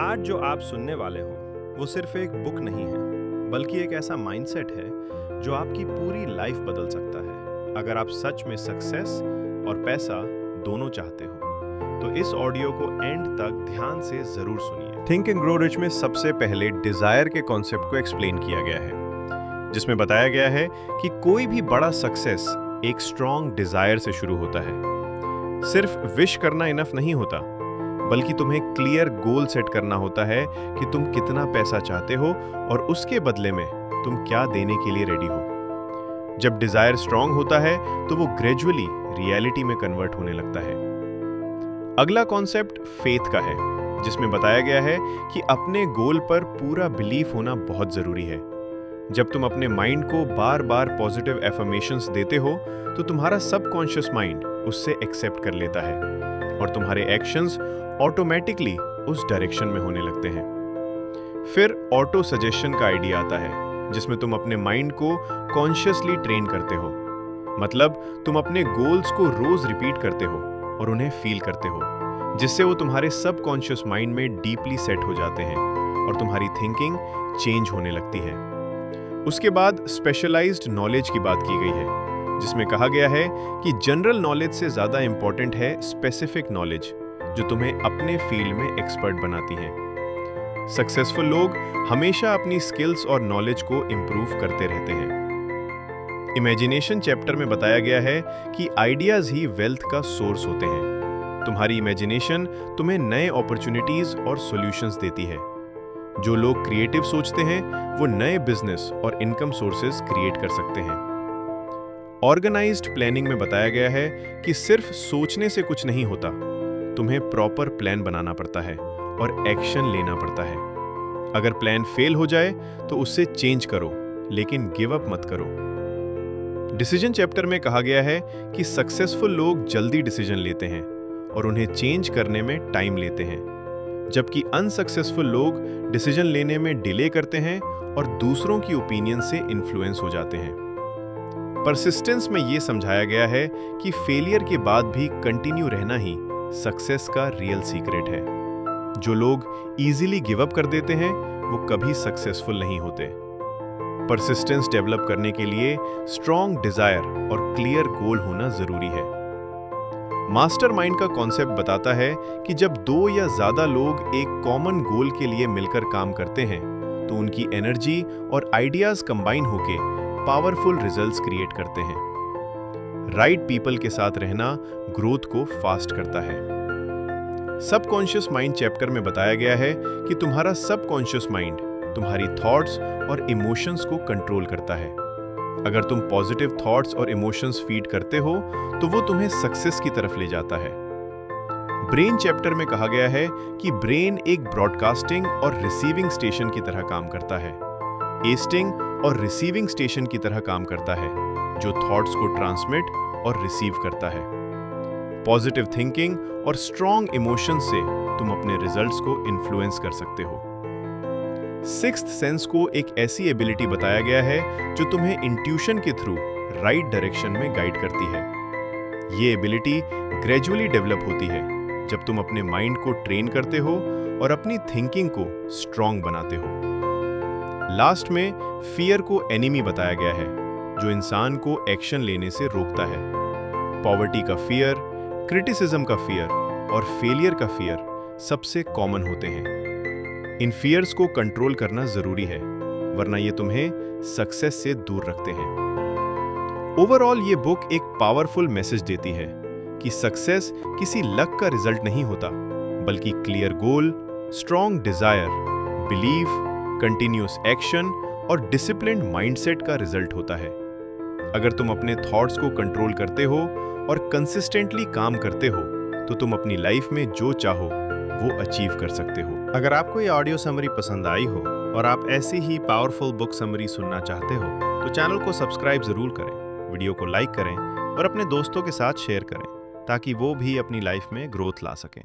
आज जो आप सुनने वाले हो वो सिर्फ एक बुक नहीं है, बल्कि एक ऐसा माइंडसेट है जो आपकी पूरी लाइफ बदल सकता है। अगर आप सच में सक्सेस और पैसा दोनों चाहते हो तो इस ऑडियो को एंड तक ध्यान से जरूर सुनिए। थिंक एंड ग्रो रिच में सबसे पहले डिजायर के कॉन्सेप्ट को एक्सप्लेन किया गया है, जिसमें बताया गया है कि कोई भी बड़ा सक्सेस एक स्ट्रॉन्ग डिजायर से शुरू होता है। सिर्फ विश करना इनफ नहीं होता, बल्कि तुम्हें क्लियर गोल सेट करना होता है कि तुम कितना पैसा चाहते हो और उसके बदले में तुम क्या देने के लिए रेडी हो। जब डिजायर स्ट्रांग होता है तो वो ग्रेजुअली रियलिटी में कन्वर्ट होने लगता है। अगला कॉन्सेप्ट फेथ का है, जिसमें बताया गया है कि अपने गोल पर पूरा बिलीफ होना बहुत जरूरी है। जब तुम अपने माइंड को बार बार पॉजिटिव एफर्मेशंस देते हो तो तुम्हारा सबकॉन्शियस माइंड उससे एक्सेप्ट कर लेता है और तुम्हारे एक्शंस ऑटोमेटिकली उस डायरेक्शन में होने लगते हैं। फिर ऑटो सजेशन का आइडिया आता है, जिसमें तुम अपने माइंड को कॉन्शियसली ट्रेन करते हो। मतलब तुम अपने गोल्स को रोज रिपीट करते हो और उन्हें फील करते हो, जिससे वो तुम्हारे सबकॉन्शियस माइंड में डीपली सेट हो जाते हैं और तुम्हारी थिंकिंग चेंज होने लगती है। उसके बाद स्पेशलाइज्ड नॉलेज की बात की गई है, जिसमें कहा गया है कि जनरल नॉलेज से ज्यादा इंपॉर्टेंट है स्पेसिफिक नॉलेज, जो तुम्हें अपने फील्ड में एक्सपर्ट बनाती है। सक्सेसफुल लोग हमेशा अपनी स्किल्स और नॉलेज को इंप्रूव करते रहते हैं। इमेजिनेशन चैप्टर में बताया गया है कि आइडियाज ही वेल्थ का सोर्स होते हैं। तुम्हारी इमेजिनेशन तुम्हें नए अपॉर्चुनिटीज और सॉल्यूशंस देती है। जो लोग क्रिएटिव सोचते हैं वो नए बिजनेस और इनकम सोर्सेज क्रिएट कर सकते हैं। ऑर्गेनाइज्ड प्लानिंग में बताया गया है कि सिर्फ सोचने से कुछ नहीं होता, तुम्हें प्रॉपर प्लान बनाना पड़ता है और एक्शन लेना पड़ता है। अगर प्लान फेल हो जाए तो उससे चेंज करो, लेकिन गिव अप मत करो। डिसीजन चैप्टर में कहा गया है कि सक्सेसफुल लोग जल्दी डिसीजन लेते हैं और उन्हें चेंज करने में टाइम लेते हैं, जबकि अनसक्सेसफुल लोग डिसीजन लेने में डिले करते हैं और दूसरों की ओपिनियन से इन्फ्लुएंस हो जाते हैं। परसिस्टेंस में यह समझाया गया है कि फेलियर के बाद भी कंटिन्यू रहना ही सक्सेस का रियल सीक्रेट है। जो लोग इजीली गिव अप कर देते हैं वो कभी सक्सेसफुल नहीं होते। परसिस्टेंस डेवलप करने के लिए स्ट्रॉन्ग डिजायर और क्लियर गोल होना जरूरी है। मास्टरमाइंड का कॉन्सेप्ट बताता है कि जब दो या ज्यादा लोग एक कॉमन गोल के लिए मिलकर काम करते हैं तो उनकी एनर्जी और आइडियाज कंबाइन होके पावरफुल रिजल्ट्स क्रिएट करते हैं। राइट पीपल के साथ रहना ग्रोथ को फास्ट करता है। सबकॉन्शियस माइंड चैप्टर में बताया गया है कि तुम्हारा सबकॉन्शियस माइंड तुम्हारी थॉट्स और इमोशंस को कंट्रोल करता है। अगर तुम पॉजिटिव थॉट्स और इमोशंस फीड करते हो तो वो तुम्हें सक्सेस की तरफ ले जाता है। ब्रेन चैप्टर में कहा गया है कि ब्रेन एक ब्रॉडकास्टिंग और रिसीविंग स्टेशन की तरह काम करता है। एस्टिंग और रिसीविंग स्टेशन की तरह काम करता है, जो थॉट्स को ट्रांसमिट और रिसीव करता है। पॉजिटिव थिंकिंग और स्ट्रॉन्ग इमोशन से तुम अपने रिजल्ट्स को इन्फ्लुएंस कर सकते हो। सिक्स्थ सेंस को एक ऐसी एबिलिटी बताया गया है जो तुम्हें इंट्यूशन के थ्रू राइट डायरेक्शन में गाइड करती है। ये एबिलिटी ग्रेजुअली डेवलप होती है जब तुम अपने माइंड को ट्रेन करते हो और अपनी थिंकिंग को स्ट्रॉन्ग बनाते हो। लास्ट में फियर को एनिमी बताया गया है, जो इंसान को एक्शन लेने से रोकता है। पॉवर्टी का फियर, क्रिटिसिज्म का फियर और फेलियर का फियर सबसे कॉमन होते हैं। इन फियर्स को कंट्रोल करना जरूरी है, वरना ये तुम्हें सक्सेस से दूर रखते हैं। ओवरऑल ये बुक एक पावरफुल मैसेज देती है कि सक्सेस किसी लक का रिजल्ट नहीं होता, बल्कि clear goal, strong Dzire, belief, continuous action और डिसिप्लिन्ड माइंडसेट का रिजल्ट होता है। अगर तुम अपने थॉट्स को कंट्रोल करते हो और कंसिस्टेंटली काम करते हो तो तुम अपनी लाइफ में जो चाहो वो अचीव कर सकते हो। अगर आपको ये ऑडियो समरी पसंद आई हो और आप ऐसी ही पावरफुल बुक समरी सुनना चाहते हो तो चैनल को सब्सक्राइब जरूर करें, वीडियो को लाइक करें और अपने दोस्तों के साथ शेयर करें, ताकि वो भी अपनी लाइफ में ग्रोथ ला सकें।